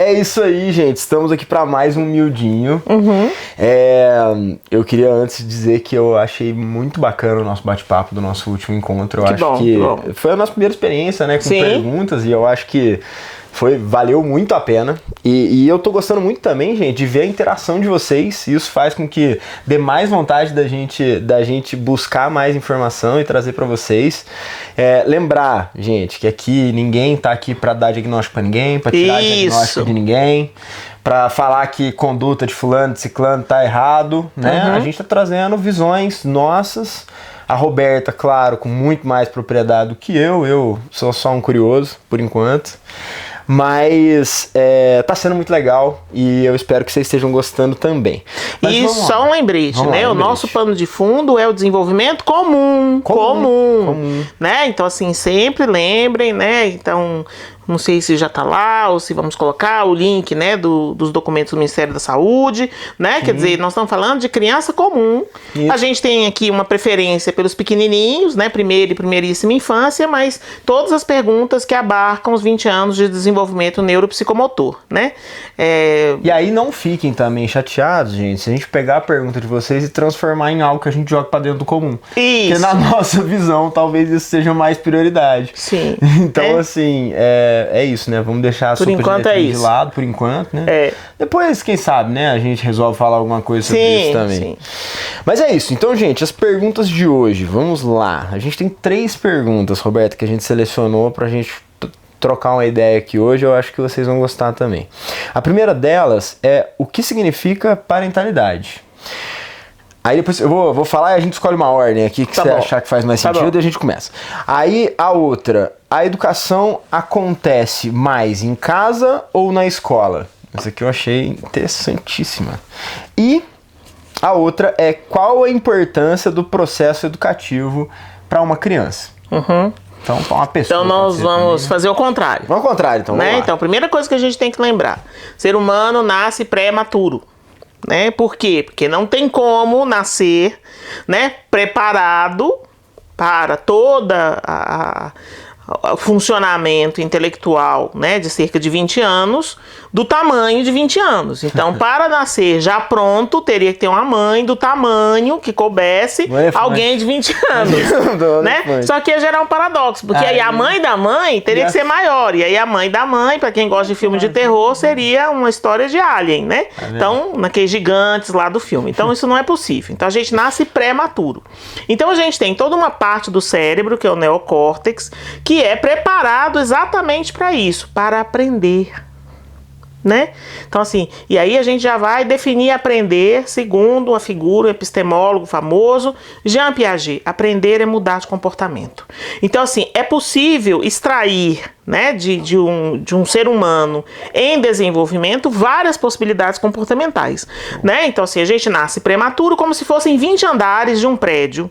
É isso aí, gente. Estamos aqui para mais um Miudinho. Eu queria antes dizer que eu achei muito bacana o nosso bate-papo do nosso último encontro. Eu acho que foi a nossa primeira experiência, né? Com perguntas, e eu acho que valeu muito a pena. E eu tô gostando muito também, gente, de ver a interação de vocês. Isso faz com que dê mais vontade da gente buscar mais informação e trazer para vocês. Lembrar, gente, que aqui ninguém tá aqui para dar diagnóstico para ninguém, para tirar diagnóstico de ninguém, para falar que conduta de fulano, de ciclano tá errado, né? A gente tá trazendo visões nossas. A Roberta, claro, com muito mais propriedade do que eu sou só um curioso, por enquanto. Mas tá sendo muito legal e eu espero que vocês estejam gostando também. Mas e só um lembrete, né? O nosso pano de fundo é o desenvolvimento comum. Né? Então, assim, sempre lembrem, né? Então, não sei se já tá lá ou se vamos colocar o link, né, dos documentos do Ministério da Saúde, né? Quer dizer, nós estamos falando de criança comum. Isso. A gente tem aqui uma preferência pelos pequenininhos, né? Primeira e primeiríssima infância, mas todas as perguntas que abarcam os 20 anos de desenvolvimento neuropsicomotor, né? E aí não fiquem também chateados, gente, se a gente pegar a pergunta de vocês e transformar em algo que a gente joga para dentro do comum. Isso. Porque na nossa visão, talvez isso seja mais prioridade. Sim. Então, assim, é isso, né? Vamos deixar a sopa de lado, por enquanto, né? Depois, quem sabe, né? A gente resolve falar alguma coisa sobre isso também. Sim. Mas é isso. Então, gente, as perguntas de hoje. Vamos lá. A gente tem 3 perguntas, Roberto, que a gente selecionou pra gente trocar uma ideia aqui hoje. Eu acho que vocês vão gostar também. A primeira delas é: o que significa parentalidade? Aí depois eu vou falar e a gente escolhe uma ordem aqui que você achar que faz mais sentido e a gente começa. Aí a outra: a educação acontece mais em casa ou na escola? Essa aqui eu achei interessantíssima. E a outra é: qual a importância do processo educativo para uma criança? Então, para uma pessoa. Então nós vamos fazer o contrário. Vamos ao contrário, então. Né? Então, a primeira coisa que a gente tem que lembrar: ser humano nasce pré-maturo. Né? Por quê? Porque não tem como nascer, né, preparado para toda o funcionamento intelectual, né, de cerca de 20 anos, do tamanho de 20 anos. Então, para nascer já pronto, teria que ter uma mãe do tamanho que coubesse alguém de 20 anos. Né? Só que ia gerar um paradoxo, porque aí a mãe da mãe teria que ser maior. E aí a mãe da mãe, para quem gosta de filme de terror, seria uma história de Alien, né? Então, naqueles gigantes lá do filme. Então, isso não é possível. Então, a gente nasce pré-maturo. Então, a gente tem toda uma parte do cérebro, que é o neocórtex, que é preparado exatamente para isso, para aprender. Né? Então, assim, e aí a gente já vai definir aprender segundo a figura, o epistemólogo famoso Jean Piaget. Aprender é mudar de comportamento. Então, assim, é possível extrair, né, de um ser humano em desenvolvimento várias possibilidades comportamentais, né? Então, assim, a gente nasce prematuro como se fossem 20 andares de um prédio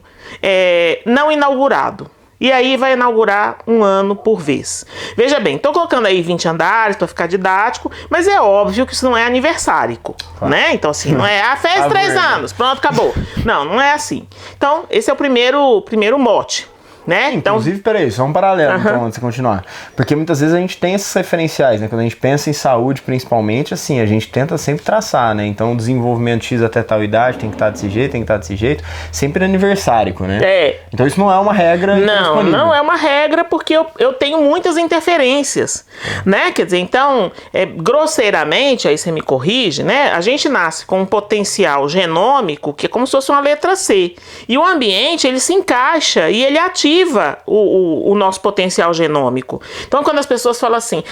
não inaugurado. E aí vai inaugurar um ano por vez. Veja bem, estou colocando aí 20 andares para ficar didático, mas é óbvio que isso não é aniversárico, né? Então, assim, não é fez 3 anos, pronto, acabou. Não é assim. Então, esse é o primeiro mote. Né? Inclusive, peraí, só um paralelo, então, antes de continuar. Porque muitas vezes a gente tem esses referenciais, né? Quando a gente pensa em saúde, principalmente, assim, a gente tenta sempre traçar, né? Então, o desenvolvimento X até tal idade tem que estar desse jeito, tem que estar desse jeito. Sempre aniversárico, né? Então, isso não é uma regra disponível. Não é uma regra, porque eu tenho muitas interferências, né? Quer dizer, então, grosseiramente, aí você me corrige, né? A gente nasce com um potencial genômico que é como se fosse uma letra C. E o ambiente, ele se encaixa e ele ativa o nosso potencial genômico. Então, quando as pessoas falam assim,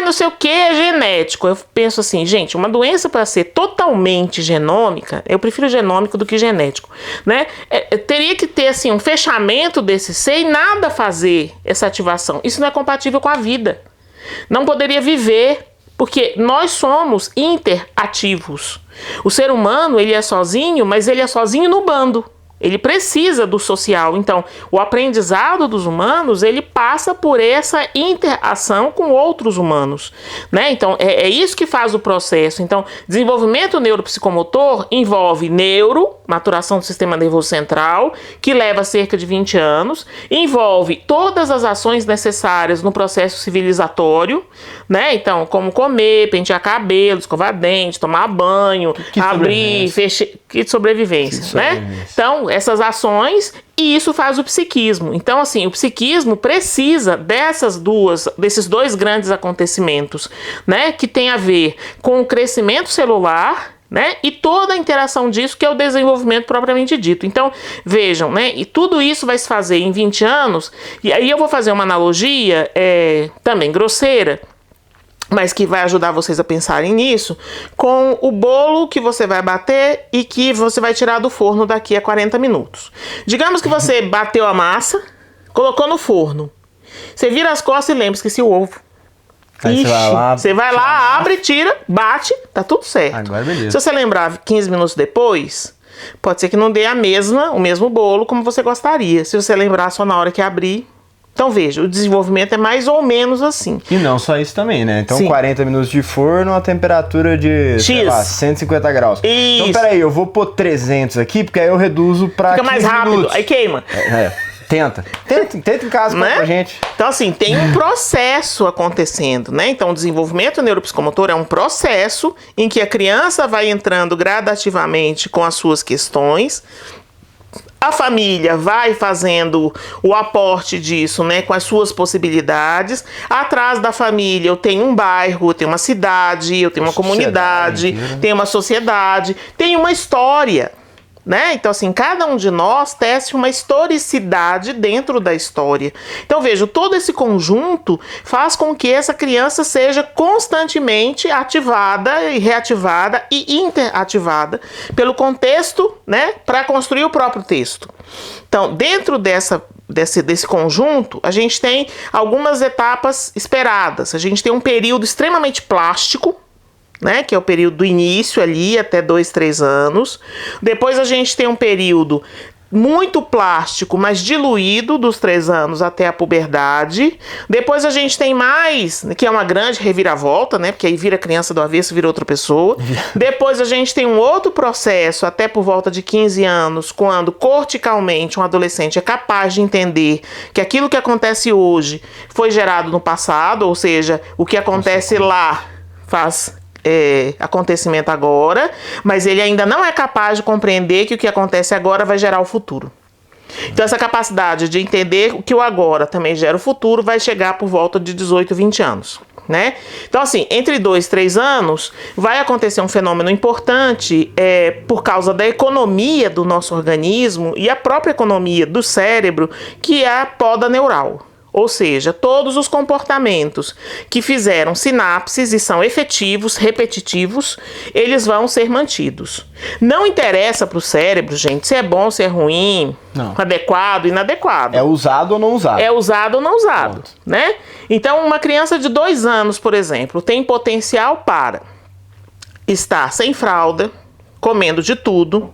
não sei o que é genético, eu penso assim, gente, uma doença para ser totalmente genômica, eu prefiro genômico do que genético, né? Teria que ter, assim, um fechamento desse C e nada fazer essa ativação. Isso não é compatível com a vida. Não poderia viver, porque nós somos interativos. O ser humano, ele é sozinho, mas ele é sozinho no bando. Ele precisa do social. Então, o aprendizado dos humanos, ele passa por essa interação com outros humanos, né? Então, é isso que faz o processo. Então, desenvolvimento neuropsicomotor envolve maturação do sistema nervoso central, que leva cerca de 20 anos, envolve todas as ações necessárias no processo civilizatório, né? Então, como comer, pentear cabelo, escovar dente, tomar banho, abrir, fechar, kit de sobrevivência, né? Então, essas ações, e isso faz o psiquismo. Então, assim, o psiquismo precisa desses dois grandes acontecimentos, né? Que tem a ver com o crescimento celular, né? E toda a interação disso, que é o desenvolvimento propriamente dito. Então, vejam, né? E tudo isso vai se fazer em 20 anos, e aí eu vou fazer uma analogia também grosseira, mas que vai ajudar vocês a pensarem nisso, com o bolo que você vai bater e que você vai tirar do forno daqui a 40 minutos. Digamos que você bateu a massa, colocou no forno. Você vira as costas e lembra, esqueci o ovo. Aí você vai lá, abre, tira, bate, tá tudo certo. Agora beleza. Se você lembrar 15 minutos depois, pode ser que não dê o mesmo bolo como você gostaria. Se você lembrar só na hora que abrir. Então, veja, o desenvolvimento é mais ou menos assim. E não só isso também, né? Então, Sim. 40 minutos de forno, a temperatura de, sei lá, 150 graus. Isso. Então, peraí, eu vou pôr 300 aqui, porque aí eu reduzo pra 15 mais rápido, minutos. aí queima. Tenta em casa, né? Com a gente. Então, assim, tem um processo acontecendo, né? Então, o desenvolvimento neuropsicomotor é um processo em que a criança vai entrando gradativamente com as suas questões. A família vai fazendo o aporte disso, né, com as suas possibilidades. Atrás da família eu tenho um bairro, eu tenho uma cidade, eu tenho uma comunidade, tenho uma sociedade, tenho uma história, né? Então, assim, cada um de nós tece uma historicidade dentro da história. Então, veja, todo esse conjunto faz com que essa criança seja constantemente ativada e reativada e interativada pelo contexto, né, para construir o próprio texto. Então, dentro desse conjunto, a gente tem algumas etapas esperadas. A gente tem um período extremamente plástico, né, que é o período do início ali até 2, 3 anos. Depois a gente tem um período muito plástico, mas diluído, dos 3 anos até a puberdade. Depois a gente tem mais, que é uma grande reviravolta, né, porque aí vira criança do avesso, vira outra pessoa. Depois a gente tem um outro processo, até por volta de 15 anos, quando corticalmente um adolescente é capaz de entender que aquilo que acontece hoje foi gerado no passado, ou seja, o que acontece lá faz acontecimento agora, mas ele ainda não é capaz de compreender que o que acontece agora vai gerar o futuro. Então, essa capacidade de entender que o agora também gera o futuro vai chegar por volta de 18, 20 anos. Né? Então, assim, entre 2 e 3 anos vai acontecer um fenômeno importante por causa da economia do nosso organismo e a própria economia do cérebro, que é a poda neural. Ou seja, todos os comportamentos que fizeram sinapses e são efetivos, repetitivos, eles vão ser mantidos. Não interessa para o cérebro, gente, se é bom, se é ruim, adequado, inadequado. É usado ou não usado. É usado ou não usado, né? Então, uma criança de 2 anos, por exemplo, tem potencial para estar sem fralda, comendo de tudo,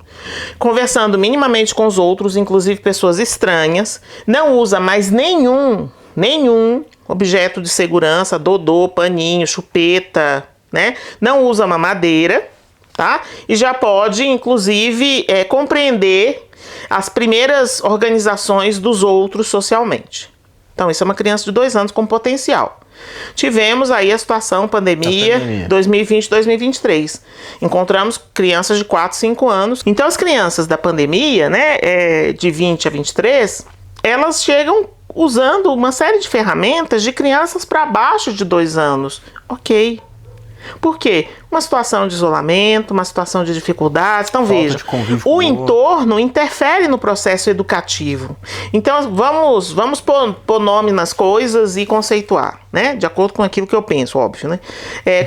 conversando minimamente com os outros, inclusive pessoas estranhas, não usa mais nenhum objeto de segurança, dodô, paninho, chupeta, né? Não usa mamadeira, tá? E já pode, inclusive, compreender as primeiras organizações dos outros socialmente. Então, isso é uma criança de 2 anos com potencial. Tivemos aí a situação pandemia 2020, 2023. Encontramos crianças de 4, 5 anos. Então, as crianças da pandemia, né, de 20 a 23, elas chegam usando uma série de ferramentas de crianças para baixo de 2 anos. Ok. Por quê? Uma situação de isolamento, uma situação de dificuldades. Então, veja, o entorno interfere no processo educativo. Então, vamos pôr nome nas coisas e conceituar, né? De acordo com aquilo que eu penso, óbvio, né?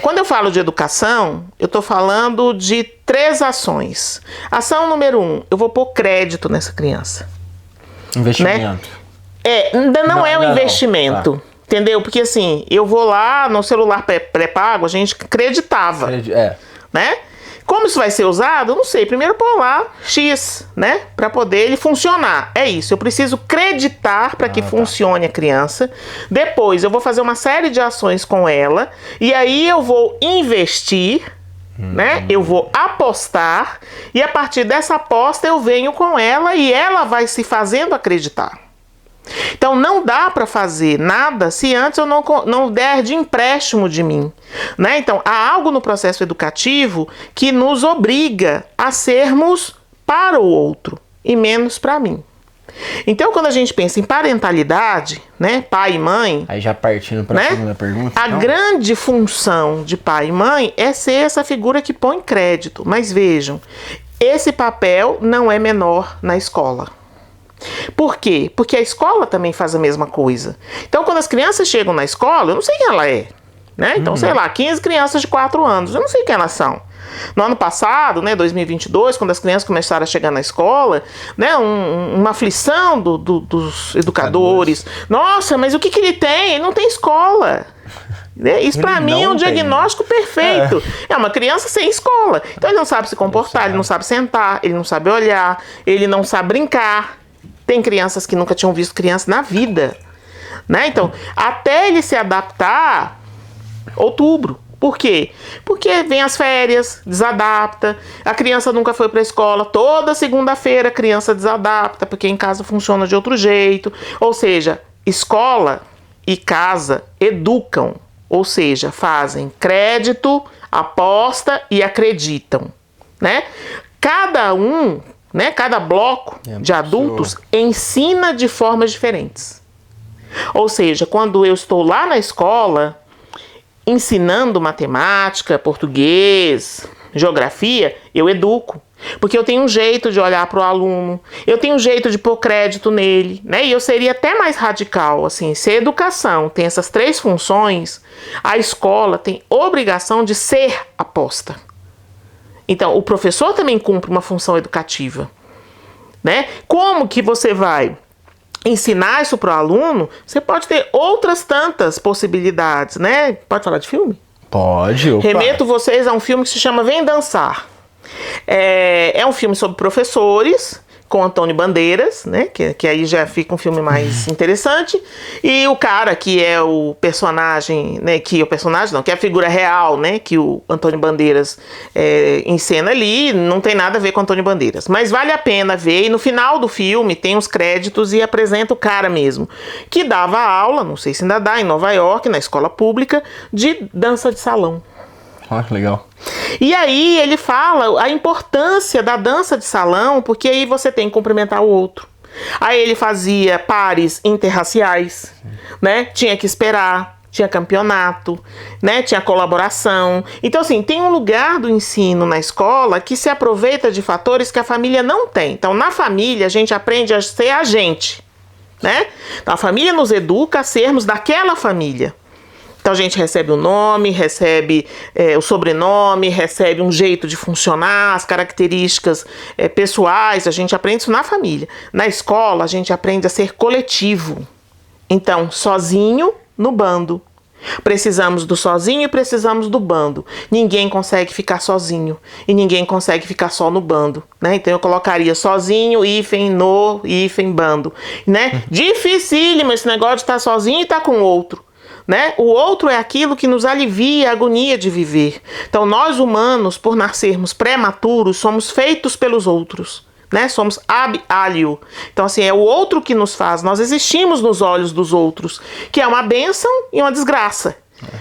Quando eu falo de educação, eu estou falando de 3 ações. Ação número 1, eu vou pôr crédito nessa criança. Investimento. Né? Ainda não é um investimento. Tá. Entendeu? Porque assim, eu vou lá no celular pré-pago, a gente acreditava, né? Como isso vai ser usado? Eu não sei. Primeiro pôr lá X, né? Para poder ele funcionar. É isso. Eu preciso acreditar para que funcione a criança. Depois eu vou fazer uma série de ações com ela. E aí eu vou investir, né? Eu vou apostar. E a partir dessa aposta eu venho com ela e ela vai se fazendo acreditar. Então não dá para fazer nada se antes eu não der de empréstimo de mim, né? Então há algo no processo educativo que nos obriga a sermos para o outro e menos para mim. Então quando a gente pensa em parentalidade, né, pai e mãe, aí já partindo para a segunda pergunta, a grande função de pai e mãe é ser essa figura que põe crédito. Mas vejam, esse papel não é menor na escola. Por quê? Porque a escola também faz a mesma coisa. Então, quando as crianças chegam na escola, eu não sei quem ela é, né? Então, sei lá, 15 crianças de 4 anos, eu não sei quem elas são. No ano passado, né, 2022, quando as crianças começaram a chegar na escola, né, uma aflição dos educadores. Nossa, mas o que ele tem? Ele não tem escola. Isso para mim é um diagnóstico perfeito. É uma criança sem escola. Então, ele não sabe se comportar, ele não sabe sentar, ele não sabe olhar, ele não sabe brincar. Tem crianças que nunca tinham visto criança na vida, né? Então, até ele se adaptar, outubro. Por quê? Porque vem as férias, desadapta, a criança nunca foi para a escola, toda segunda-feira a criança desadapta, porque em casa funciona de outro jeito. Ou seja, escola e casa educam, ou seja, fazem crédito, aposta e acreditam, né? Cada bloco de adultos ensina de formas diferentes. Ou seja, quando eu estou lá na escola, ensinando matemática, português, geografia, eu educo. Porque eu tenho um jeito de olhar para o aluno, eu tenho um jeito de pôr crédito nele, né? E eu seria até mais radical, assim, se a educação tem essas 3 funções, a escola tem obrigação de ser aposta. Então, o professor também cumpre uma função educativa, né? Como que você vai ensinar isso para o aluno? Você pode ter outras tantas possibilidades, né? Pode falar de filme? Pode. Opa. Remeto vocês a um filme que se chama Vem Dançar. É um filme sobre professores, com Antônio Bandeiras, né? Que aí já fica um filme mais interessante. E o cara que é o personagem, né? Que é a figura real, né? Que o Antônio Bandeiras encena ali, não tem nada a ver com Antônio Bandeiras. Mas vale a pena ver. E no final do filme tem os créditos e apresenta o cara mesmo, que dava aula, não sei se ainda dá, em Nova York, na escola pública, de dança de salão. Ah, que legal. E aí ele fala a importância da dança de salão, porque aí você tem que cumprimentar o outro. Aí ele fazia pares interraciais, né? Tinha que esperar, tinha campeonato, né? Tinha colaboração. Então, assim, tem um lugar do ensino na escola que se aproveita de fatores que a família não tem. Então, na família, a gente aprende a ser a gente, né? Então, a família nos educa a sermos daquela família. Então a gente recebe o nome, recebe o sobrenome, recebe um jeito de funcionar, as características pessoais, a gente aprende isso na família. Na escola a gente aprende a ser coletivo. Então, sozinho no bando. Precisamos do sozinho e precisamos do bando. Ninguém consegue ficar sozinho e ninguém consegue ficar só no bando, né? Então eu colocaria sozinho, hífen, no, hífen, bando, né? Dificílimo esse negócio de estar sozinho e estar com outro. Né? O outro é aquilo que nos alivia a agonia de viver. Então nós humanos, por nascermos prematuros, somos feitos pelos outros, né? Somos ab alio. Então assim, é o outro que nos faz. Nós existimos nos olhos dos outros, que é uma bênção e uma desgraça.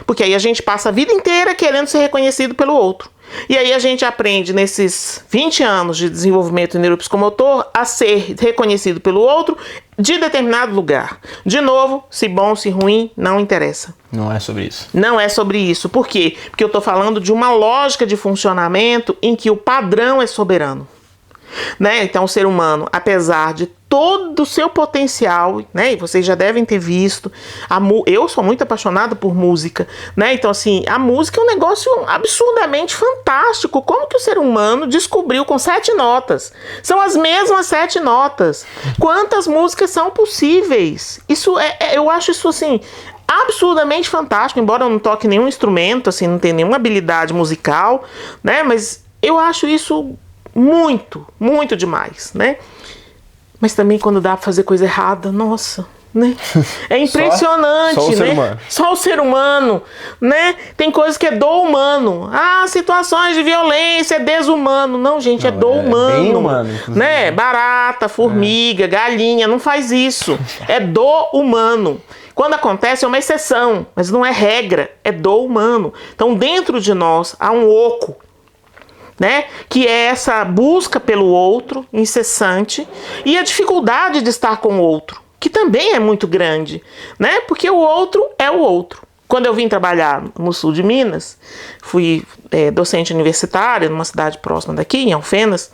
Porque aí a gente passa a vida inteira querendo ser reconhecido pelo outro. E aí a gente aprende nesses 20 anos de desenvolvimento neuropsicomotor a ser reconhecido pelo outro de determinado lugar. De novo, se bom, se ruim, não interessa. Não é sobre isso. Não é sobre isso. Por quê? Porque eu estou falando de uma lógica de funcionamento em que o padrão é soberano. Né? Então o ser humano, apesar de todo o seu potencial, né? E vocês já devem ter visto, eu sou muito apaixonada por música, né? Então assim, a música é um negócio absurdamente fantástico. Como que o ser humano descobriu com 7 notas? São as mesmas 7 notas. Quantas músicas são possíveis? Isso eu acho isso assim absurdamente fantástico, embora eu não toque nenhum instrumento, assim, não tenha nenhuma habilidade musical, né? Mas eu acho isso muito, muito demais, né? Mas também quando dá pra fazer coisa errada, nossa, né? É impressionante, só o né? ser humano. Só o ser humano, né? Tem coisas que é do humano. Ah, situações de violência é desumano. Não, gente, não, é do humano. Bem humano, né? Barata, formiga, galinha, não faz isso. É do humano. Quando acontece é uma exceção, mas não é regra, é do humano. Então, dentro de nós há um oco, né? Que é essa busca pelo outro incessante e a dificuldade de estar com o outro, que também é muito grande, né? Porque o outro é o outro. Quando eu vim trabalhar no sul de Minas, fui docente universitária numa cidade próxima daqui, em Alfenas.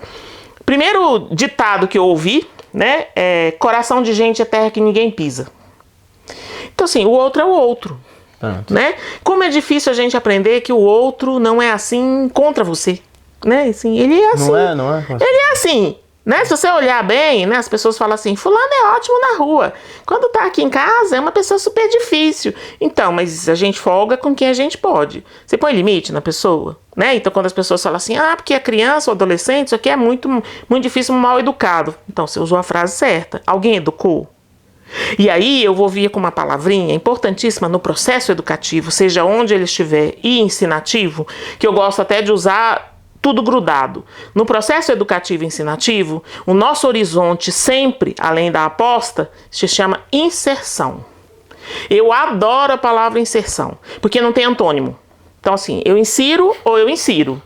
Primeiro ditado que eu ouvi, né, é: coração de gente é terra que ninguém pisa. Então, assim, o outro é o outro, né? Como é difícil a gente aprender que o outro não é assim contra você, né? Assim, ele é assim. Não é. Ele é assim. Né? Se você olhar bem, né, as pessoas falam assim: fulano é ótimo na rua, quando tá aqui em casa é uma pessoa super difícil. Então, mas a gente folga com quem a gente pode. Você põe limite na pessoa, né? Então, quando as pessoas falam assim: ah, porque a criança ou adolescente, isso aqui é muito, muito difícil, mal educado. Então, você usou a frase certa. Alguém educou? E aí eu vou vir com uma palavrinha importantíssima no processo educativo, seja onde ele estiver, e ensinativo, que eu gosto até de usar tudo grudado. No processo educativo e ensinativo, o nosso horizonte sempre, além da aposta, se chama inserção. Eu adoro a palavra inserção, porque não tem antônimo. Então, assim, eu insiro ou eu insiro.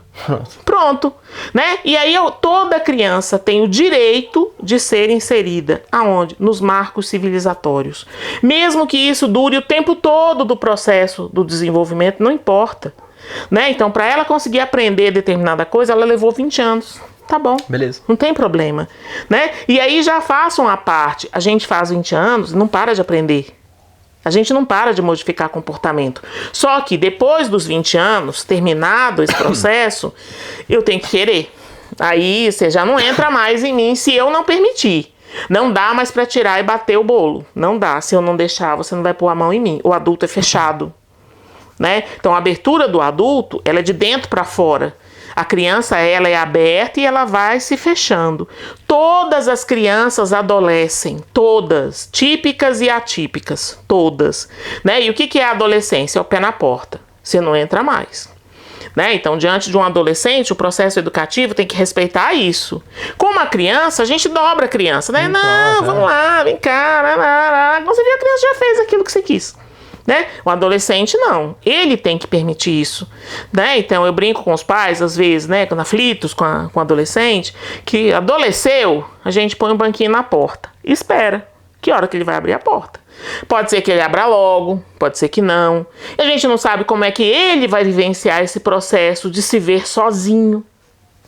Pronto, né? E aí toda criança tem o direito de ser inserida. Aonde? Nos marcos civilizatórios. Mesmo que isso dure o tempo todo do processo do desenvolvimento, não importa. Né? Então, para ela conseguir aprender determinada coisa, ela levou 20 anos. Tá bom. Beleza. Não tem problema. Né? E aí já façam a parte. A gente faz 20 anos e não para de aprender. A gente não para de modificar comportamento. Só que depois dos 20 anos, terminado esse processo, eu tenho que querer. Aí você já não entra mais em mim se eu não permitir. Não dá mais para tirar e bater o bolo. Não dá. Se eu não deixar, você não vai pôr a mão em mim. O adulto é fechado. Né? Então a abertura do adulto, ela é de dentro para fora. A criança, ela é aberta e ela vai se fechando. Todas as crianças adolescem, todas, típicas e atípicas, todas. Né? E o que é a adolescência? É o pé na porta, você não entra mais. Né? Então, diante de um adolescente, o processo educativo tem que respeitar isso. Como a criança, a gente dobra a criança, né? Não, vamos lá, vem cá. Quando você vê, a criança já fez aquilo que você quis. Né? O adolescente não, ele tem que permitir isso, né? Então eu brinco com os pais às vezes, né, quando aflitos com o adolescente, que adolesceu, a gente põe um banquinho na porta e espera, que hora que ele vai abrir a porta. Pode ser que ele abra logo, pode ser que não. A gente não sabe como é que ele vai vivenciar esse processo de se ver sozinho,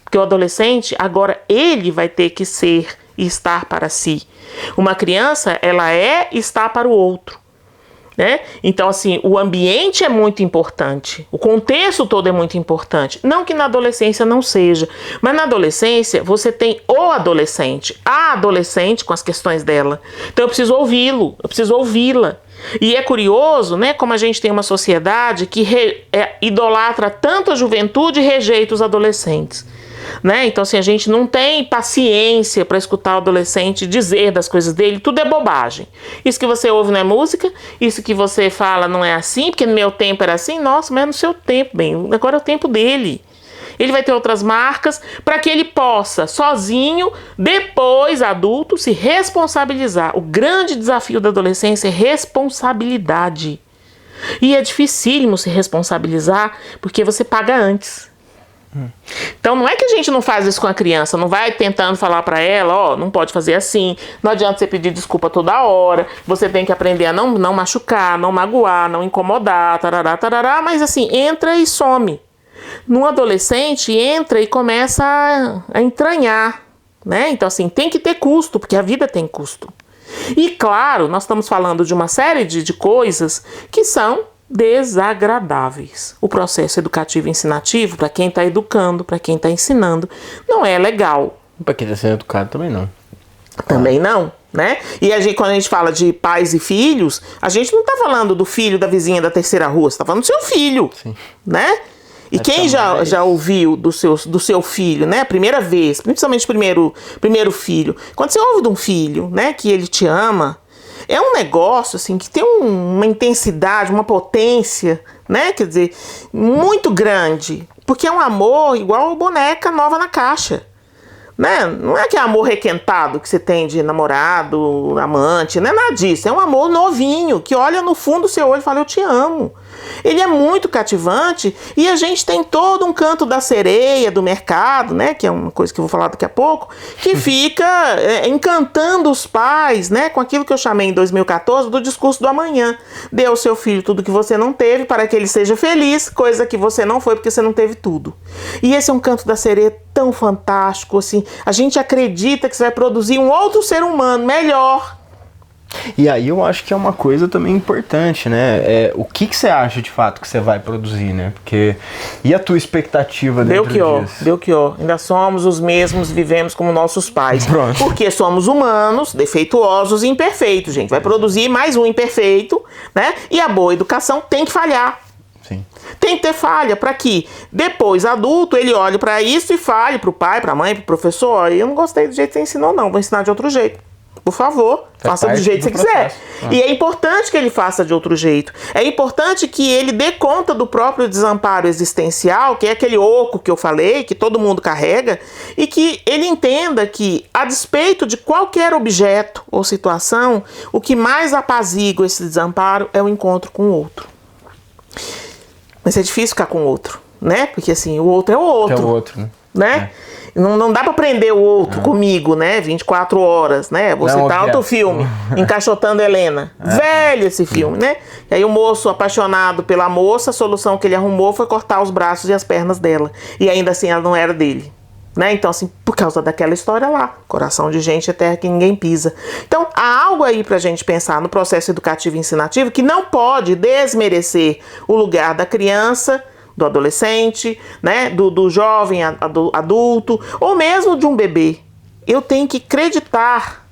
porque o adolescente agora ele vai ter que ser e estar para si. Uma criança, ela é e está para o outro. Né? Então, assim, o ambiente é muito importante, o contexto todo é muito importante. Não que na adolescência não seja, mas na adolescência você tem o adolescente, a adolescente com as questões dela. Então eu preciso ouvi-lo, eu preciso ouvi-la. E é curioso, né, como a gente tem uma sociedade que idolatra tanto a juventude e rejeita os adolescentes. Né? Então, assim, a gente não tem paciência para escutar o adolescente dizer das coisas dele, tudo é bobagem. Isso que você ouve não é música, isso que você fala não é assim, porque no meu tempo era assim. Nossa, mas é no seu tempo, bem, agora é o tempo dele. Ele vai ter outras marcas para que ele possa, sozinho, depois, adulto, se responsabilizar. O grande desafio da adolescência é responsabilidade. E é dificílimo se responsabilizar porque você paga antes. Então não é que a gente não faz isso com a criança, não vai tentando falar para ela, ó, não pode fazer assim, não adianta você pedir desculpa toda hora, você tem que aprender a não machucar, não magoar, não incomodar, tarará, mas assim, entra e some. No adolescente, entra e começa a entranhar, né? Então assim, tem que ter custo, porque a vida tem custo. E claro, nós estamos falando de uma série de coisas que são desagradáveis. O processo educativo e ensinativo, para quem está educando, para quem está ensinando, não é legal. Para quem está sendo educado também não. Também não, né? E quando a gente fala de pais e filhos, a gente não está falando do filho da vizinha da terceira rua, você está falando do seu filho. Sim. Né? E quem já ouviu do seu filho, né? A primeira vez, principalmente o primeiro filho. Quando você ouve de um filho, né? Que ele te ama, é um negócio, assim, que tem uma intensidade, uma potência, né? Quer dizer, muito grande. Porque é um amor igual boneca nova na caixa. Né? Não é que é amor requentado que você tem de namorado, amante, não é nada disso. É um amor novinho, que olha no fundo do seu olho e fala, eu te amo. Ele é muito cativante e a gente tem todo um canto da sereia do mercado, né? Que é uma coisa que eu vou falar daqui a pouco, que fica encantando os pais, né? Com aquilo que eu chamei em 2014 do discurso do amanhã. Dê ao seu filho tudo que você não teve para que ele seja feliz, coisa que você não foi porque você não teve tudo. E esse é um canto da sereia tão fantástico, assim. A gente acredita que você vai produzir um outro ser humano melhor. E aí eu acho que é uma coisa também importante, né? O que você acha de fato que você vai produzir, né? Porque e a tua expectativa dentro disso? Belchior, ainda somos os mesmos, vivemos como nossos pais. Pronto. Porque somos humanos, defeituosos e imperfeitos, gente. Vai produzir mais um imperfeito, né? E a boa educação tem que falhar. Sim. Tem que ter falha para que depois, adulto, ele olhe para isso e fale pro pai, pra mãe, pro professor, eu não gostei do jeito que você ensinou não, vou ensinar de outro jeito. Por favor, faça do jeito que você quiser. E é importante que ele faça de outro jeito. É importante que ele dê conta do próprio desamparo existencial, que é aquele oco que eu falei, que todo mundo carrega, e que ele entenda que, a despeito de qualquer objeto ou situação, o que mais apazigua esse desamparo é o encontro com o outro. Mas é difícil ficar com o outro, né? Porque assim, o outro é o outro. É o outro, né? Não dá pra prender o outro comigo, né? 24 horas, né? Vou citar outro filme, Encaixotando Helena. Velho esse filme, né? E aí o moço apaixonado pela moça, a solução que ele arrumou foi cortar os braços e as pernas dela. E ainda assim ela não era dele. Né? Então, assim, por causa daquela história lá, coração de gente é terra que ninguém pisa. Então, há algo aí pra gente pensar no processo educativo e ensinativo que não pode desmerecer o lugar da criança, do adolescente, né? do jovem adulto, ou mesmo de um bebê. Eu tenho que acreditar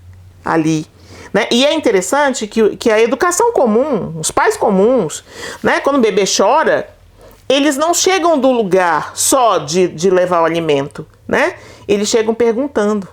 ali. Né? E é interessante que a educação comum, os pais comuns, né? Quando o bebê chora, eles não chegam do lugar só de levar o alimento, né? Eles chegam perguntando,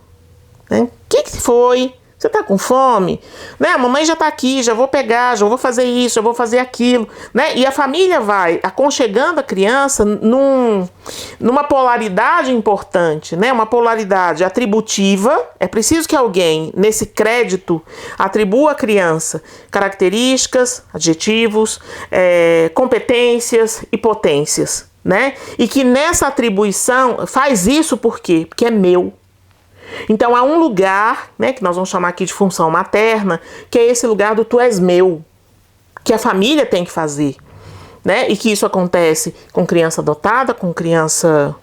né? O que foi? Você tá com fome? Né? A mamãe já tá aqui, já vou pegar, já vou fazer isso, já vou fazer aquilo, né? E a família vai aconchegando a criança numa polaridade importante, né? Uma polaridade atributiva. É preciso que alguém, nesse crédito, atribua à criança características, adjetivos, competências e potências, né? E que nessa atribuição faz isso por quê? Porque é meu. Então há um lugar, né, que nós vamos chamar aqui de função materna, que é esse lugar do tu és meu, que a família tem que fazer, né? E que isso acontece com criança adotada, com criança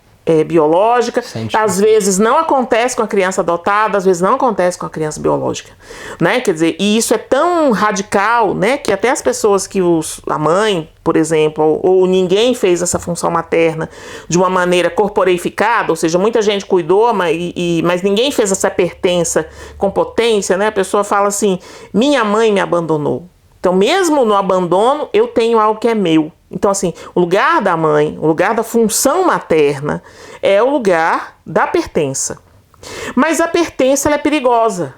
biológica. Às vezes não acontece com a criança adotada, às vezes não acontece com a criança biológica, né? Quer dizer, e isso é tão radical, né, que até as pessoas que a mãe, por exemplo, ou ninguém fez essa função materna de uma maneira corporeificada, ou seja, muita gente cuidou, mas ninguém fez essa pertença com potência, né? A pessoa fala assim, minha mãe me abandonou. Então, mesmo no abandono, eu tenho algo que é meu. Então, assim, o lugar da mãe, o lugar da função materna é o lugar da pertença. Mas a pertença, ela é perigosa,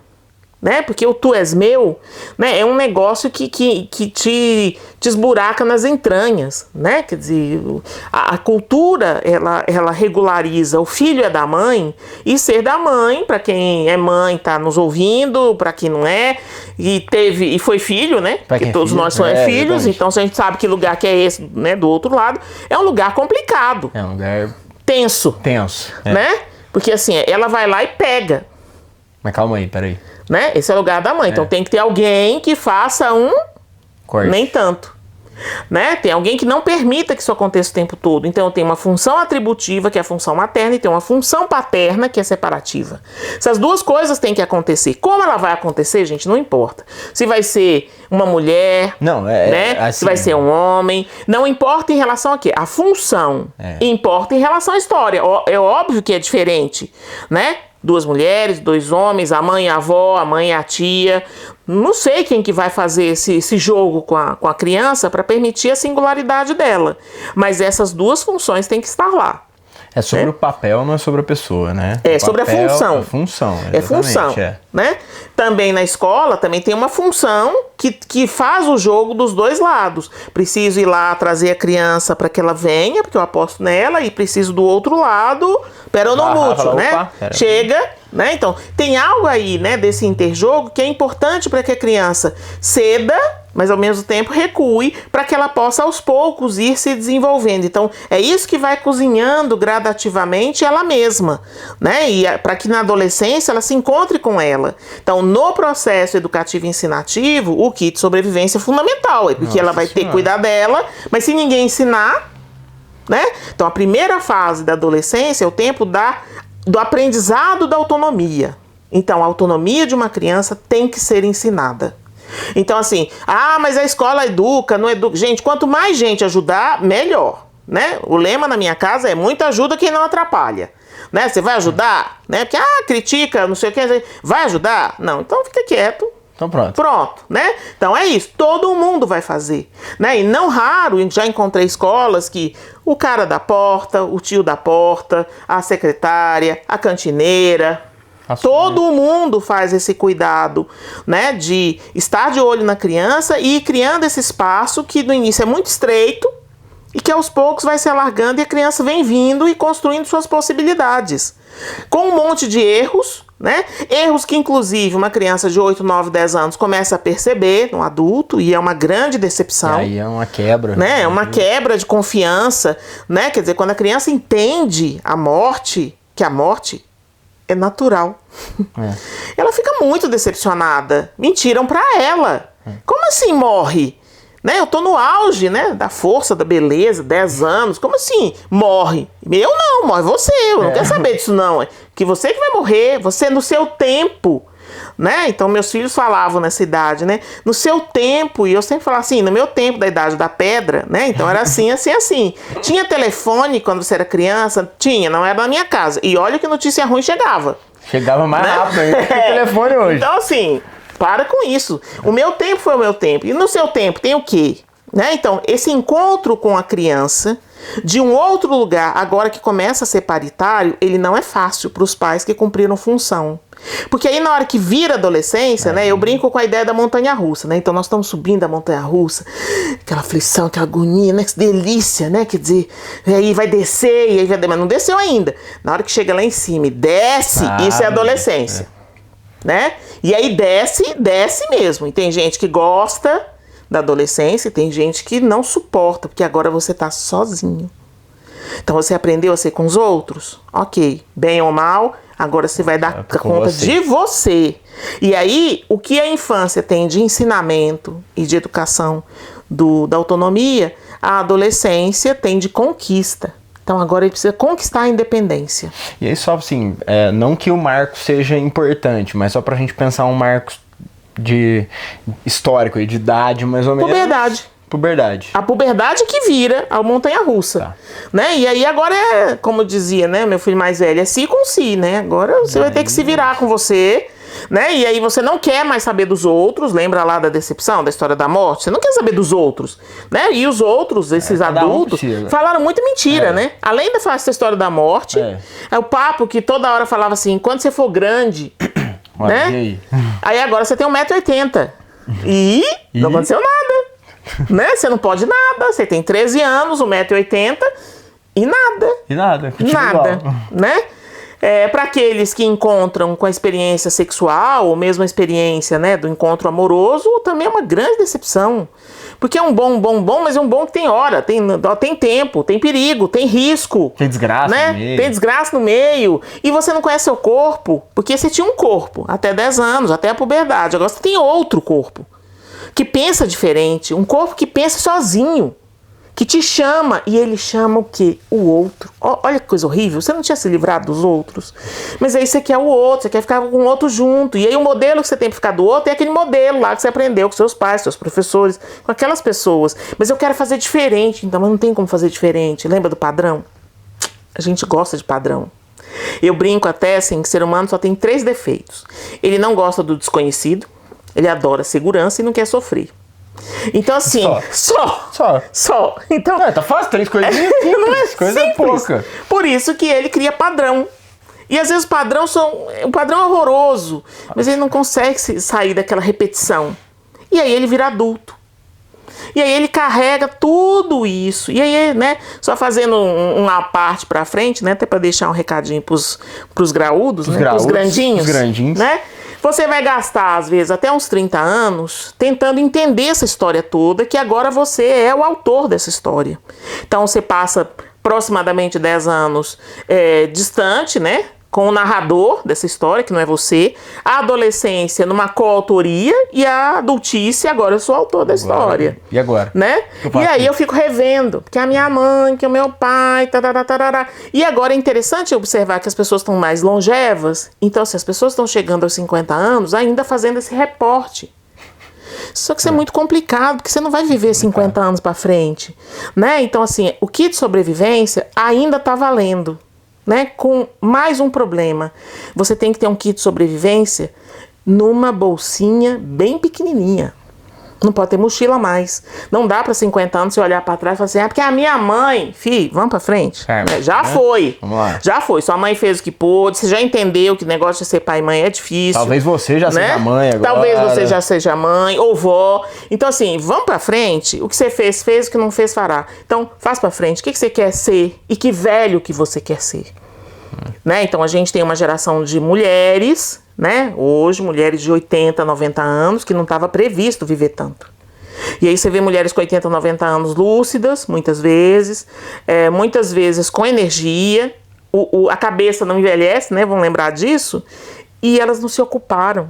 né? Porque o tu és meu, né, é um negócio que te esburaca nas entranhas, né? Quer dizer, a cultura, ela regulariza o filho é da mãe, e ser da mãe, para quem é mãe tá nos ouvindo, para quem não é, e foi filho, né? Porque todos nós somos filhos, então se a gente sabe que lugar que é esse, né, do outro lado, é um lugar complicado. É um lugar tenso, né? Porque assim, ela vai lá e pega. Mas calma aí, peraí. Né? Esse é o lugar da mãe. Então tem que ter alguém que faça um corte. Nem tanto. Né? Tem alguém que não permita que isso aconteça o tempo todo. Então eu tenho uma função atributiva, que é a função materna, e tem uma função paterna, que é separativa. Essas duas coisas têm que acontecer. Como ela vai acontecer, gente, não importa. Se vai ser uma mulher, não, né? Assim, se vai ser um homem, não importa em relação a quê? A função importa em relação à história. É óbvio que é diferente, né? 2 mulheres, 2 homens, a mãe e a avó, a mãe e a tia. Não sei quem que vai fazer esse jogo com a criança para permitir a singularidade dela. Mas essas 2 funções têm que estar lá. É sobre o papel, não é sobre a pessoa, né? É sobre a função. A função, exatamente. É função, né? Também na escola, também tem uma função que faz o jogo dos 2 lados. Preciso ir lá trazer a criança para que ela venha, porque eu aposto nela, e preciso do outro lado, peronomútil, né? Chega, né? Então, tem algo aí, né, desse interjogo que é importante para que a criança ceda, mas ao mesmo tempo recue, para que ela possa aos poucos ir se desenvolvendo. Então, é isso que vai cozinhando gradativamente ela mesma, né? E para que na adolescência ela se encontre com ela. Então, no processo educativo e ensinativo, o kit sobrevivência é fundamental, porque ela vai ter que cuidar dela, mas se ninguém ensinar, né? Então, a primeira fase da adolescência é o tempo do aprendizado da autonomia. Então, a autonomia de uma criança tem que ser ensinada. Então, assim, mas a escola educa, não educa. Gente, quanto mais gente ajudar, melhor, né? O lema na minha casa é: muita ajuda quem não atrapalha, né? Você vai ajudar, né? Porque, critica, não sei o que, vai ajudar? Não, então fica quieto. Então pronto. Pronto, né? Então é isso, todo mundo vai fazer, né? E não raro, já encontrei escolas que o cara da porta, o tio da porta, a secretária, a cantineira, todo mundo faz esse cuidado, né? De estar de olho na criança e ir criando esse espaço que no início é muito estreito e que aos poucos vai se alargando e a criança vem vindo e construindo suas possibilidades. Com um monte de erros, né? Erros que, inclusive, uma criança de 8, 9, 10 anos começa a perceber no adulto, e é uma grande decepção. E aí é uma quebra. Né? É uma quebra de confiança, né? Quer dizer, quando a criança entende a morte, que a morte é natural, ela fica muito decepcionada. Mentiram pra ela. Como assim morre? Né? Eu tô no auge, né, da força, da beleza, 10 anos. Como assim morre? Eu não, morre você. Eu não quero saber disso não. Que você que vai morrer, você no seu tempo, né? Então meus filhos falavam nessa idade, né? No seu tempo, e eu sempre falava assim, no meu tempo da idade da pedra, né? Então era assim, assim, assim. Tinha telefone quando você era criança? Tinha, não era na minha casa. E olha que notícia ruim chegava. Chegava mais rápido aí que o telefone hoje. Então assim, para com isso. O meu tempo foi o meu tempo. E no seu tempo tem o quê? Né? Então, esse encontro com a criança de um outro lugar, agora que começa a ser paritário, ele não é fácil para os pais que cumpriram função. Porque aí na hora que vira adolescência, né, eu brinco com a ideia da montanha-russa, né? Então nós estamos subindo a montanha-russa, aquela aflição, aquela agonia, né? Que delícia, né? Quer dizer, aí vai descer, e aí vai... mas não desceu ainda. Na hora que chega lá em cima e desce, isso é adolescência. Né? E aí desce mesmo. E tem gente que gosta da adolescência e tem gente que não suporta, porque agora você tá sozinho. Então você aprendeu a ser com os outros? Ok, bem ou mal, agora você vai dar conta de você. E aí, o que a infância tem de ensinamento e de educação da autonomia, a adolescência tem de conquista. Então agora ele precisa conquistar a independência. E aí só assim, não que o marco seja importante, mas só pra gente pensar um marco de histórico e de idade mais ou menos. Puberdade. A puberdade que vira a montanha-russa. Tá. Né? E aí agora é, como dizia, né, meu filho mais velho, é si com si, né? Agora você vai ter que se virar com você, né? E aí você não quer mais saber dos outros, lembra lá da decepção, da história da morte? Você não quer saber dos outros, né? E os outros, esses adultos, falaram muita mentira, né? Além dessa história da morte, é o papo que toda hora falava assim, quando você for grande, né? Aí agora você tem 1,80 m. E não aconteceu nada. Né? Você não pode nada, você tem 13 anos, 1,80 m e nada. Nada, né? Para aqueles que encontram com a experiência sexual, ou mesmo a experiência, né, do encontro amoroso, também é uma grande decepção. Porque é um bom, mas é um bom que tem hora, tem tempo, tem perigo, tem risco. Tem desgraça, né? No meio. Tem desgraça no meio. E você não conhece seu corpo, porque você tinha um corpo até 10 anos, até a puberdade. Agora você tem outro corpo, que pensa diferente, um corpo que pensa sozinho, que te chama, e ele chama o quê? O outro. Olha que coisa horrível, você não tinha se livrado dos outros, mas aí você quer o outro, você quer ficar com o outro junto, e aí o modelo que você tem pra ficar do outro é aquele modelo lá que você aprendeu com seus pais, seus professores, com aquelas pessoas, mas eu quero fazer diferente, então, mas não tem como fazer diferente. Lembra do padrão? A gente gosta de padrão. Eu brinco até assim que o ser humano só tem 3 defeitos. Ele não gosta do desconhecido, ele adora segurança e não quer sofrer. Então assim, só. Então, tá fácil, 3 coisinhas simples, não é coisa simples. Pouca. Por isso que ele cria padrão. E às vezes o padrão é horroroso, mas ele não consegue sair daquela repetição. E aí ele vira adulto. E aí ele carrega tudo isso. E aí, né, só fazendo uma parte pra frente, né, até pra deixar um recadinho pros graúdos, né, pros grandinhos, né? Você vai gastar, às vezes, até uns 30 anos tentando entender essa história toda, que agora você é o autor dessa história. Então você passa aproximadamente 10 anos distante, né? Com o narrador dessa história, que não é você, a adolescência numa coautoria e a adultice, agora eu sou autor da história. E agora? Né? E aí eu fico revendo, que a minha mãe, que o meu pai, tarará. E agora é interessante observar que as pessoas estão mais longevas, então se as pessoas estão chegando aos 50 anos, ainda fazendo esse reporte. Só que isso é muito complicado, porque você não vai viver 50 anos para frente, né? Então assim, o kit de sobrevivência ainda tá valendo. Né? Com mais um problema, você tem que ter um kit de sobrevivência numa bolsinha bem pequenininha. Não pode ter mochila mais. Não dá para 50 anos você olhar para trás e falar assim, porque a minha mãe, vamos para frente. Já foi. Vamos lá. Já foi. Sua mãe fez o que pôde, você já entendeu que o negócio de ser pai e mãe é difícil. Talvez você já seja mãe agora. Talvez você já seja mãe ou vó. Então assim, vamos para frente. O que você fez, o que não fez, fará. Então, faz para frente. O que você quer ser e que velho que você quer ser. Né? Então a gente tem uma geração de mulheres, né? Hoje mulheres de 80, 90 anos, que não estava previsto viver tanto. E aí você vê mulheres com 80, 90 anos lúcidas, muitas vezes com energia, a cabeça não envelhece, né? Vamos lembrar disso, e elas não se ocuparam,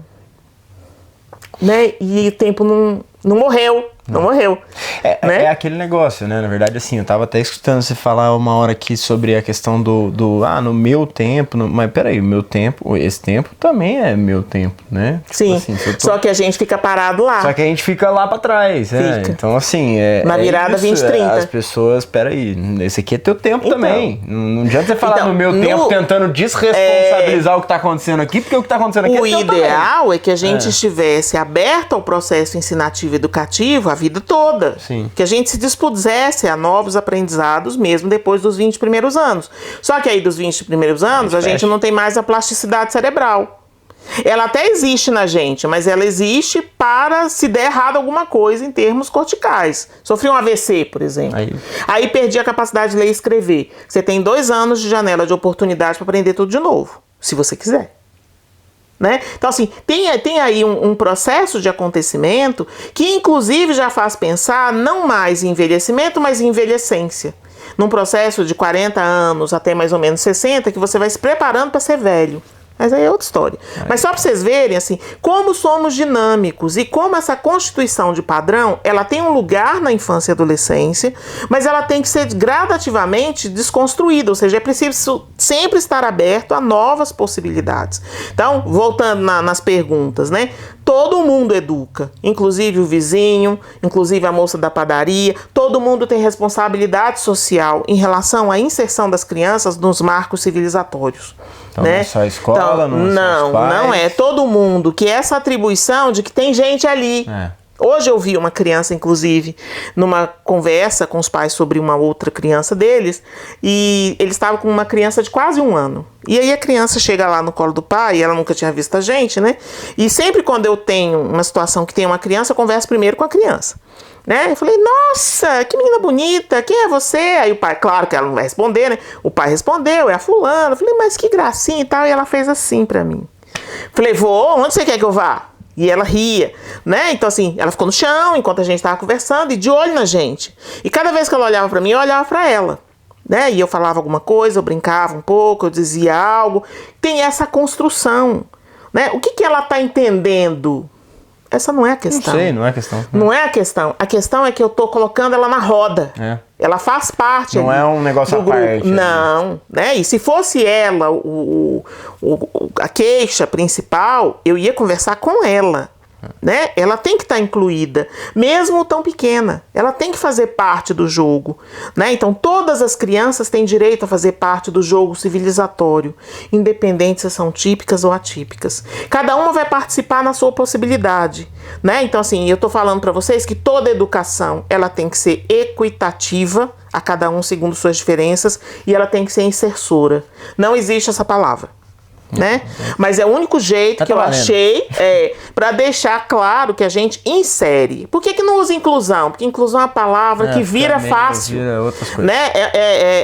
né? E o tempo não morreu. Não morreu. É aquele negócio, né? Na verdade, assim, eu tava até escutando você falar uma hora aqui sobre a questão no meu tempo, mas peraí, o meu tempo, esse tempo também é meu tempo, né? Sim, tipo assim, só que a gente fica parado lá. Só que a gente fica lá pra trás, né? Então, assim, na virada 20-30. As pessoas, peraí, esse aqui é teu tempo também. Não adianta você falar no meu tempo tentando desresponsabilizar o que tá acontecendo aqui, porque o que tá acontecendo aqui é teu também. O ideal é que a gente estivesse aberto ao processo ensinativo e educativo a vida toda. Sim. Que a gente se dispusesse a novos aprendizados mesmo depois dos 20 primeiros anos. Só que aí dos 20 primeiros anos a gente não tem mais a plasticidade cerebral. Ela até existe na gente, mas ela existe para se der errado alguma coisa em termos corticais. Sofri um AVC, por exemplo. Aí perdi a capacidade de ler e escrever. Você tem 2 anos de janela de oportunidade para aprender tudo de novo, se você quiser. Né? Então assim, tem aí um processo de acontecimento que inclusive já faz pensar não mais em envelhecimento, mas em envelhecência. Num processo de 40 anos até mais ou menos 60, que você vai se preparando para ser velho. Mas aí é outra história. Mas só para vocês verem assim, como somos dinâmicos e como essa constituição de padrão, ela tem um lugar na infância e adolescência, mas ela tem que ser gradativamente desconstruída, ou seja, é preciso sempre estar aberto a novas possibilidades. Então, voltando nas perguntas, né? Todo mundo educa, inclusive o vizinho, inclusive a moça da padaria, todo mundo tem responsabilidade social em relação à inserção das crianças nos marcos civilizatórios. Então, né? Não é só a escola, então, não é todo mundo, que essa atribuição de que tem gente ali. Hoje eu vi uma criança, inclusive, numa conversa com os pais sobre uma outra criança deles, e eles estavam com uma criança de quase 1 ano. E aí a criança chega lá no colo do pai, e ela nunca tinha visto a gente, né? E sempre quando eu tenho uma situação que tem uma criança, eu converso primeiro com a criança. Né? Eu falei, nossa, que menina bonita, quem é você? Aí o pai, claro que ela não vai responder, né? O pai respondeu, é a fulana. Eu falei, mas que gracinha e tal. E ela fez assim pra mim. Falei, vô, onde você quer que eu vá? E ela ria, né? Então assim, ela ficou no chão enquanto a gente tava conversando e de olho na gente. E cada vez que ela olhava pra mim, eu olhava pra ela. Né? E eu falava alguma coisa, eu brincava um pouco, eu dizia algo. Tem essa construção, né? O que ela tá entendendo? Essa não é a questão. Não sei, não é a questão. Não é a questão. A questão é que eu tô colocando ela na roda. Ela faz parte. Não é um negócio à parte. Não, né? E se fosse ela a queixa principal, eu ia conversar com ela. né? Ela tem que estar incluída, mesmo tão pequena. Ela tem que fazer parte do jogo, né? Então, todas as crianças têm direito a fazer parte do jogo civilizatório, independente se são típicas ou atípicas. Cada uma vai participar na sua possibilidade, né? Então, assim, eu tô falando para vocês que toda educação, ela tem que ser equitativa, a cada um segundo suas diferenças, e ela tem que ser insersora. Não existe essa palavra, né? Mas é o único jeito que eu achei para deixar claro que a gente insere. Por que não usa inclusão? Porque inclusão é uma palavra que vira fácil, vira outras coisas, né?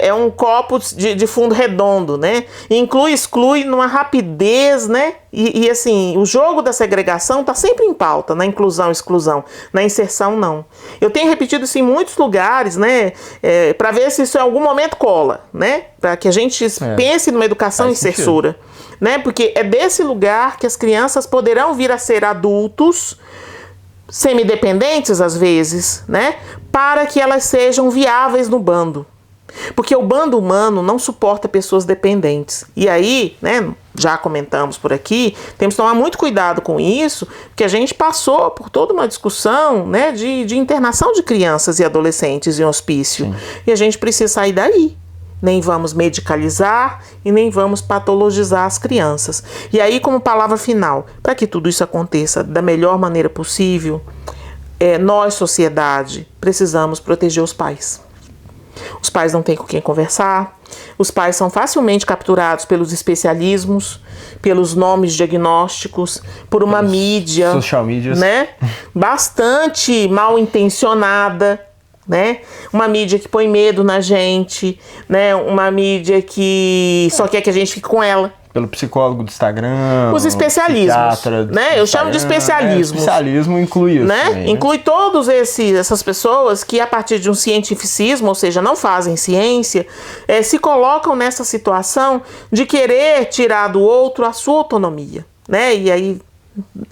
É um copo de fundo redondo, né? Inclui, exclui numa rapidez, né? E assim, o jogo da segregação tá sempre em pauta, na inclusão, exclusão, na inserção não. Eu tenho repetido isso em muitos lugares, né? Para ver se isso em algum momento cola, né? Para que a gente pense numa educação insersora. Né? Porque é desse lugar que as crianças poderão vir a ser adultos semidependentes às vezes, né? Para que elas sejam viáveis no bando. Porque o bando humano não suporta pessoas dependentes. E aí, né, já comentamos por aqui, temos que tomar muito cuidado com isso, porque a gente passou por toda uma discussão, né, de internação de crianças e adolescentes em hospício. Sim. E a gente precisa sair daí. Nem vamos medicalizar e nem vamos patologizar as crianças. E aí, como palavra final, para que tudo isso aconteça da melhor maneira possível, nós, sociedade, precisamos proteger os pais. Os pais não têm com quem conversar, os pais são facilmente capturados pelos especialismos, pelos nomes diagnósticos, por uma mídia, social medias, né, bastante mal intencionada, né? Uma mídia que põe medo na gente, né? Uma mídia que só quer que a gente fique com ela. Pelo psicólogo do Instagram, os especialismos, né? Eu chamo de especialismo. Especialismo inclui isso, né? Também, né? Inclui todos essas pessoas que, a partir de um cientificismo, ou seja, não fazem ciência, se colocam nessa situação de querer tirar do outro a sua autonomia, né? E aí,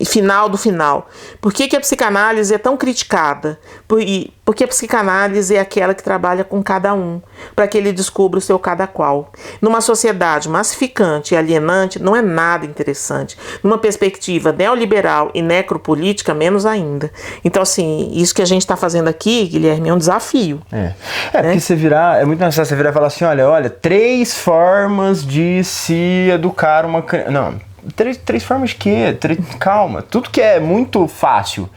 final do final. Por que a psicanálise é tão criticada? Porque a psicanálise é aquela que trabalha com cada um, para que ele descubra o seu cada qual. Numa sociedade massificante e alienante, não é nada interessante. Numa perspectiva neoliberal e necropolítica, menos ainda. Então, assim, isso que a gente está fazendo aqui, Guilherme, é um desafio. Porque você virar, é muito necessário você virar e falar assim, olha, 3 formas de se educar uma criança. Não. Três formas de quê? Calma. Tudo que é muito fácil,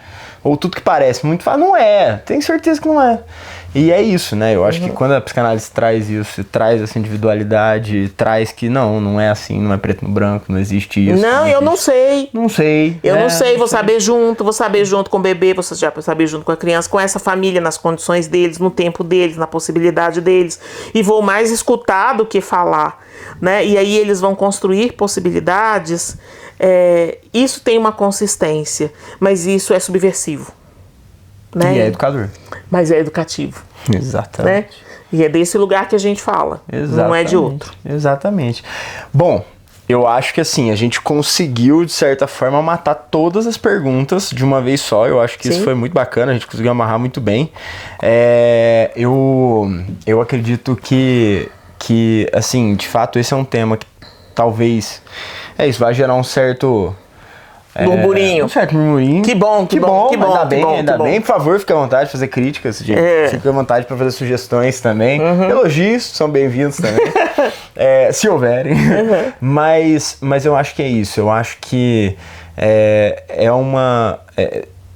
ou tudo que parece muito fácil, não é. Tenho certeza que não é. E é isso, né? Eu acho que quando a psicanálise traz isso, traz essa individualidade, traz que não é assim, não é preto no branco, não existe isso. Não, eu não sei. Não sei. Eu não sei, vou saber junto com o bebê, vou saber junto com a criança, com essa família, nas condições deles, no tempo deles, na possibilidade deles. E vou mais escutar do que falar, né? E aí eles vão construir possibilidades. Isso tem uma consistência, mas isso é subversivo. Né? E é educador. Mas é educativo. Exatamente. Né? E é desse lugar que a gente fala. Exatamente. Não é de outro. Exatamente. Bom, eu acho que assim, a gente conseguiu, de certa forma, matar todas as perguntas de uma vez só. Eu acho que isso foi muito bacana, a gente conseguiu amarrar muito bem. Eu acredito que, assim, de fato, esse é um tema que talvez... isso vai gerar um certo... burburinho. Um certo murmurinho. Que bom. Ainda bem, por favor, fique à vontade de fazer críticas, gente. Fique à vontade para fazer sugestões também. Elogios são bem-vindos também. Se houverem. Mas eu acho que é isso. Eu acho que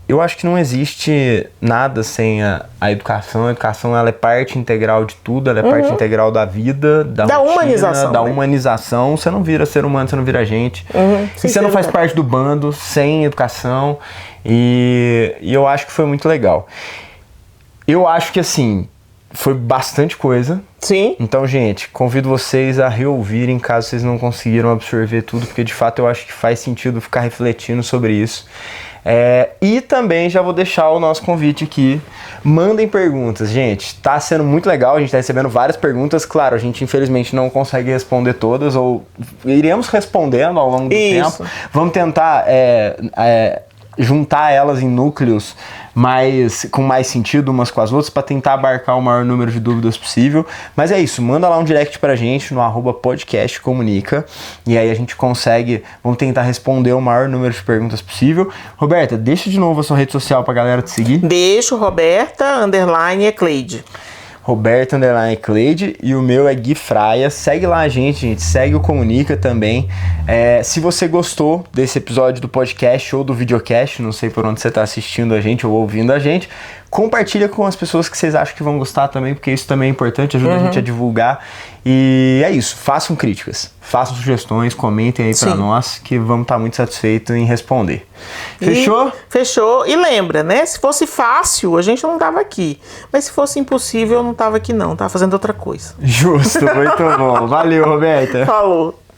eu acho que não existe nada sem a educação. A educação, ela é parte integral de tudo, ela é parte integral da vida, da rotina, humanização. Da humanização. Você não vira ser humano, você não vira gente. E você não faz parte do bando sem educação. E eu acho que foi muito legal. Eu acho que, assim, foi bastante coisa. Sim. Então, gente, convido vocês a reouvirem caso vocês não conseguiram absorver tudo, porque de fato eu acho que faz sentido ficar refletindo sobre isso. E também já vou deixar o nosso convite aqui. Mandem perguntas, gente. Tá sendo muito legal, a gente tá recebendo várias perguntas. Claro, a gente infelizmente não consegue responder todas, ou iremos respondendo ao longo do tempo. Vamos tentar juntar elas em núcleos com mais sentido umas com as outras para tentar abarcar o maior número de dúvidas possível. Mas é isso, manda lá um direct pra gente no @podcastcomunica e aí a gente vamos tentar responder o maior número de perguntas possível. Roberta, deixa de novo a sua rede social pra galera te seguir. Deixo, Roberta_Ecleide. Roberta_Ecleide e o meu é Gui Fraia. Segue lá a gente, segue o Comunica também. Se você gostou desse episódio do podcast ou do videocast, não sei por onde você está assistindo a gente ou ouvindo a gente, compartilha com as pessoas que vocês acham que vão gostar também, porque isso também é importante, ajuda a gente a divulgar. E é isso, façam críticas, façam sugestões, comentem aí pra nós, que vamos estar muito satisfeitos em responder. Fechou? Fechou. E lembra, né? Se fosse fácil, a gente não tava aqui. Mas se fosse impossível, eu não tava aqui não, tava fazendo outra coisa. Justo, muito bom. Valeu, Roberta. Falou.